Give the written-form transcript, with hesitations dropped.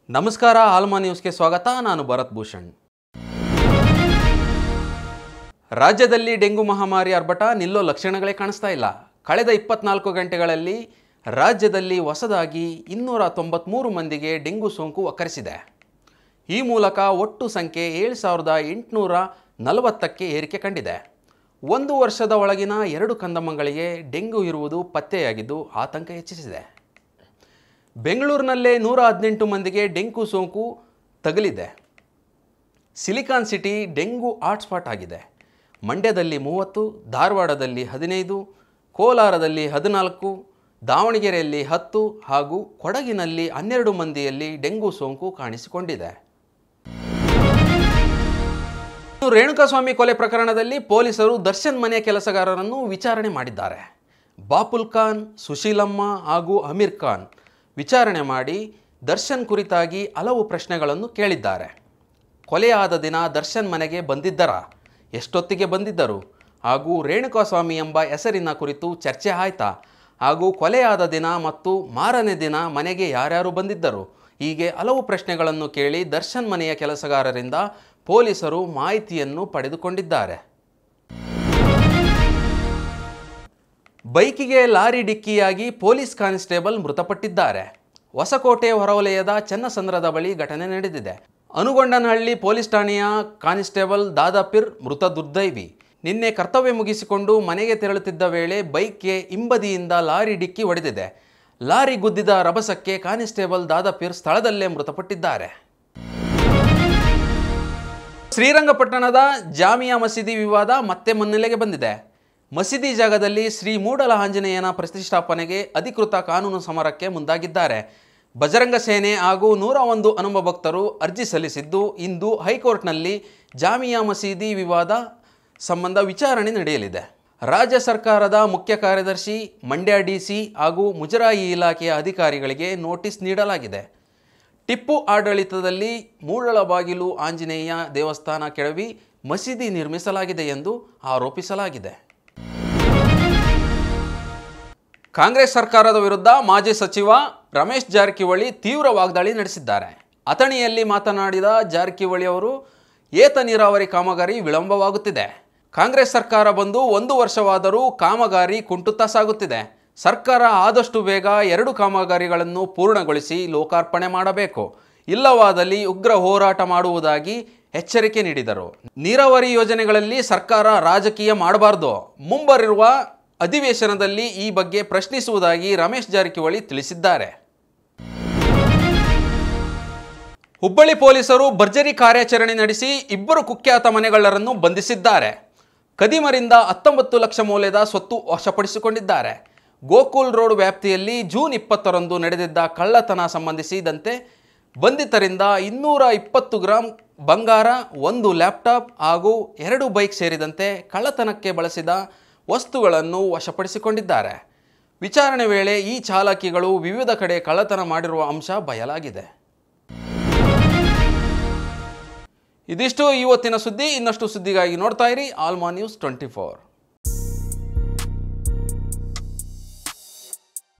ನಮಸ್ಕಾರ ಆಲ್ಮಾ ನ್ಯೂಸ್ಗೆ ಸ್ವಾಗತ. ನಾನು ಭರತ್ ಭೂಷಣ್. ರಾಜ್ಯದಲ್ಲಿ ಡೆಂಗು ಮಹಾಮಾರಿ ಆರ್ಭಟ ನಿಲ್ಲೋ ಲಕ್ಷಣಗಳೇ ಕಾಣಿಸ್ತಾ ಇಲ್ಲ. ಕಳೆದ 24 ಗಂಟೆಗಳಲ್ಲಿ ರಾಜ್ಯದಲ್ಲಿ ಹೊಸದಾಗಿ 293 ಮಂದಿಗೆ ಡೆಂಗು ಸೋಂಕು ಒಕ್ಕರಿಸಿದೆ. ಈ ಮೂಲಕ ಒಟ್ಟು ಸಂಖ್ಯೆ 7840ಕ್ಕೆ ಏರಿಕೆ ಕಂಡಿದೆ. ಒಂದು ವರ್ಷದ ಒಳಗಿನ 2 ಕಂದಮ್ಮಗಳಿಗೆ ಡೆಂಗು ಇರುವುದು ಪತ್ತೆಯಾಗಿದ್ದು ಆತಂಕ ಹೆಚ್ಚಿಸಿದೆ. ಬೆಂಗಳೂರಿನಲ್ಲೇ 118 ಮಂದಿಗೆ ಡೆಂಗು ಸೋಂಕು ತಗುಲಿದೆ. ಸಿಲಿಕಾನ್ ಸಿಟಿ ಡೆಂಗು ಹಾಟ್ಸ್ಪಾಟ್ ಆಗಿದೆ. ಮಂಡ್ಯದಲ್ಲಿ 30, ಧಾರವಾಡದಲ್ಲಿ 15, ಕೋಲಾರದಲ್ಲಿ 14, ದಾವಣಗೆರೆಯಲ್ಲಿ 10 ಹಾಗೂ ಕೊಡಗಿನಲ್ಲಿ 12 ಮಂದಿಯಲ್ಲಿ ಡೆಂಗು ಸೋಂಕು ಕಾಣಿಸಿಕೊಂಡಿದೆ. ರೇಣುಕಾಸ್ವಾಮಿ ಕೊಲೆ ಪ್ರಕರಣದಲ್ಲಿ ಪೊಲೀಸರು ದರ್ಶನ್ ಮನೆಯ ಕೆಲಸಗಾರರನ್ನು ವಿಚಾರಣೆ ಮಾಡಿದ್ದಾರೆ. ಬಾಪುಲ್ ಖಾನ್, ಸುಶೀಲಮ್ಮ ಹಾಗೂ ಅಮೀರ್ ಖಾನ್ ವಿಚಾರಣೆ ಮಾಡಿ ದರ್ಶನ್ ಕುರಿತಾಗಿ ಹಲವು ಪ್ರಶ್ನೆಗಳನ್ನು ಕೇಳಿದ್ದಾರೆ. ಕೊಲೆಯಾದ ದಿನ ದರ್ಶನ್ ಮನೆಗೆ ಬಂದಿದ್ದರಾ, ಎಷ್ಟೊತ್ತಿಗೆ ಬಂದಿದ್ದರು ಹಾಗೂ ರೇಣುಕಾಸ್ವಾಮಿ ಎಂಬ ಹೆಸರಿನ ಕುರಿತು ಚರ್ಚೆ ಆಯ್ತಾ ಹಾಗೂ ಕೊಲೆಯಾದ ದಿನ ಮತ್ತು ಮಾರನೇ ದಿನ ಮನೆಗೆ ಯಾರ್ಯಾರು ಬಂದಿದ್ದರು, ಹೀಗೆ ಹಲವು ಪ್ರಶ್ನೆಗಳನ್ನು ಕೇಳಿ ದರ್ಶನ್ ಮನೆಯ ಕೆಲಸಗಾರರಿಂದ ಪೊಲೀಸರು ಮಾಹಿತಿಯನ್ನು ಪಡೆದುಕೊಂಡಿದ್ದಾರೆ. ಬೈಕಿಗೆ ಲಾರಿ ಡಿಕ್ಕಿಯಾಗಿ ಪೊಲೀಸ್ ಕಾನ್ಸ್ಟೇಬಲ್ ಮೃತಪಟ್ಟಿದ್ದಾರೆ. ಹೊಸಕೋಟೆ ಹೊರವಲಯದ ಚನ್ನಸಂದ್ರದ ಬಳಿ ಘಟನೆ ನಡೆದಿದೆ. ಅನುಗೊಂಡನಹಳ್ಳಿ ಪೊಲೀಸ್ ಠಾಣೆಯ ಕಾನ್ಸ್ಟೇಬಲ್ ದಾದಾಪೀರ್ ಮೃತ ದುರ್ದೈವಿ. ನಿನ್ನೆ ಕರ್ತವ್ಯ ಮುಗಿಸಿಕೊಂಡು ಮನೆಗೆ ತೆರಳುತ್ತಿದ್ದ ವೇಳೆ ಬೈಕ್ಗೆ ಹಿಂಬದಿಯಿಂದ ಲಾರಿ ಡಿಕ್ಕಿ ಹೊಡೆದಿದೆ. ಲಾರಿ ಗುದ್ದಿದ ರಭಸಕ್ಕೆ ಕಾನ್ಸ್ಟೇಬಲ್ ದಾದಾಪೀರ್ ಸ್ಥಳದಲ್ಲೇ ಮೃತಪಟ್ಟಿದ್ದಾರೆ. ಶ್ರೀರಂಗಪಟ್ಟಣದ ಜಾಮಿಯಾ ಮಸೀದಿ ವಿವಾದ ಮತ್ತೆ ಮುನ್ನೆಲೆಗೆ ಬಂದಿದೆ. ಮಸೀದಿ ಜಾಗದಲ್ಲಿ ಶ್ರೀ ಮೂಡಲ ಆಂಜನೇಯನ ಪ್ರತಿಷ್ಠಾಪನೆಗೆ ಅಧಿಕೃತ ಕಾನೂನು ಸಮರಕ್ಕೆ ಮುಂದಾಗಿದ್ದಾರೆ. ಬಜರಂಗ ಸೇನೆ ಹಾಗೂ 101 ಹನುಮ ಭಕ್ತರು ಅರ್ಜಿ ಸಲ್ಲಿಸಿದ್ದು ಇಂದು ಹೈಕೋರ್ಟ್ನಲ್ಲಿ ಜಾಮಿಯಾ ಮಸೀದಿ ವಿವಾದ ಸಂಬಂಧ ವಿಚಾರಣೆ ನಡೆಯಲಿದೆ. ರಾಜ್ಯ ಸರ್ಕಾರದ ಮುಖ್ಯ ಕಾರ್ಯದರ್ಶಿ, ಮಂಡ್ಯ ಡಿಸಿ ಹಾಗೂ ಮುಜರಾಯಿ ಇಲಾಖೆಯ ಅಧಿಕಾರಿಗಳಿಗೆ ನೋಟಿಸ್ ನೀಡಲಾಗಿದೆ. ಟಿಪ್ಪು ಆಡಳಿತದಲ್ಲಿ ಮೂಡಲಬಾಗಿಲು ಆಂಜನೇಯ ದೇವಸ್ಥಾನ ಕೆಡವಿ ಮಸೀದಿ ನಿರ್ಮಿಸಲಾಗಿದೆ ಎಂದು ಆರೋಪಿಸಲಾಗಿದೆ. ಕಾಂಗ್ರೆಸ್ ಸರ್ಕಾರದ ವಿರುದ್ಧ ಮಾಜಿ ಸಚಿವ ರಮೇಶ್ ಜಾರಕಿಹೊಳಿ ತೀವ್ರ ವಾಗ್ದಾಳಿ ನಡೆಸಿದ್ದಾರೆ. ಅಥಣಿಯಲ್ಲಿ ಮಾತನಾಡಿದ ಜಾರಕಿಹೊಳಿ ಅವರು, ಏತ ನೀರಾವರಿ ಕಾಮಗಾರಿ ವಿಳಂಬವಾಗುತ್ತಿದೆ. ಕಾಂಗ್ರೆಸ್ ಸರ್ಕಾರ ಬಂದು 1 ವರ್ಷವಾದರೂ ಕಾಮಗಾರಿ ಕುಂಟುತ್ತಾ ಸಾಗುತ್ತಿದೆ. ಸರ್ಕಾರ ಆದಷ್ಟು ಬೇಗ 2 ಕಾಮಗಾರಿಗಳನ್ನು ಪೂರ್ಣಗೊಳಿಸಿ ಲೋಕಾರ್ಪಣೆ ಮಾಡಬೇಕು. ಇಲ್ಲವಾದಲ್ಲಿ ಉಗ್ರ ಹೋರಾಟ ಮಾಡುವುದಾಗಿ ಎಚ್ಚರಿಕೆ ನೀಡಿದರು. ನೀರಾವರಿ ಯೋಜನೆಗಳಲ್ಲಿ ಸರ್ಕಾರ ರಾಜಕೀಯ ಮಾಡಬಾರದು. ಮುಂಬರುವ ಅಧಿವೇಶನದಲ್ಲಿ ಈ ಬಗ್ಗೆ ಪ್ರಶ್ನಿಸುವುದಾಗಿ ರಮೇಶ್ ಜಾರಕಿಹೊಳಿ ತಿಳಿಸಿದ್ದಾರೆ. ಹುಬ್ಬಳ್ಳಿ ಪೊಲೀಸರು ಭರ್ಜರಿ ಕಾರ್ಯಾಚರಣೆ ನಡೆಸಿ 2 ಕುಖ್ಯಾತ ಮನೆಗಳ್ಳರನ್ನು ಬಂಧಿಸಿದ್ದಾರೆ. ಕದಿಮರಿಂದ 19 ಲಕ್ಷ ಮೌಲ್ಯದ ಸ್ವತ್ತು ವಶಪಡಿಸಿಕೊಂಡಿದ್ದಾರೆ. ಗೋಕುಲ್ ರೋಡ್ ವ್ಯಾಪ್ತಿಯಲ್ಲಿ ಜೂನ್ 20ರಂದು ನಡೆದಿದ್ದ ಕಳ್ಳತನ ಸಂಬಂಧಿಸಿದಂತೆ ಬಂಧಿತರಿಂದ 220 ಗ್ರಾಂ ಬಂಗಾರ, 1 ಲ್ಯಾಪ್ಟಾಪ್ ಹಾಗೂ 2 ಬೈಕ್ ಸೇರಿದಂತೆ ಕಳ್ಳತನಕ್ಕೆ ಬಳಸಿದ ವಸ್ತುಗಳನ್ನು ವಶಪಡಿಸಿಕೊಂಡಿದ್ದಾರೆ. ವಿಚಾರಣೆ ವೇಳೆ ಈ ಚಾಲಕಿಗಳು ವಿವಿಧ ಕಡೆ ಕಳ್ಳತನ ಮಾಡಿರುವ ಅಂಶ ಬಯಲಾಗಿದೆ. ಇದಿಷ್ಟು ಇವತ್ತಿನ ಸುದ್ದಿ. ಇನ್ನಷ್ಟು ಸುದ್ದಿಗಾಗಿ ನೋಡ್ತಾ ಇರಿ ಆಲ್ಮಾ ನ್ಯೂಸ್ 24.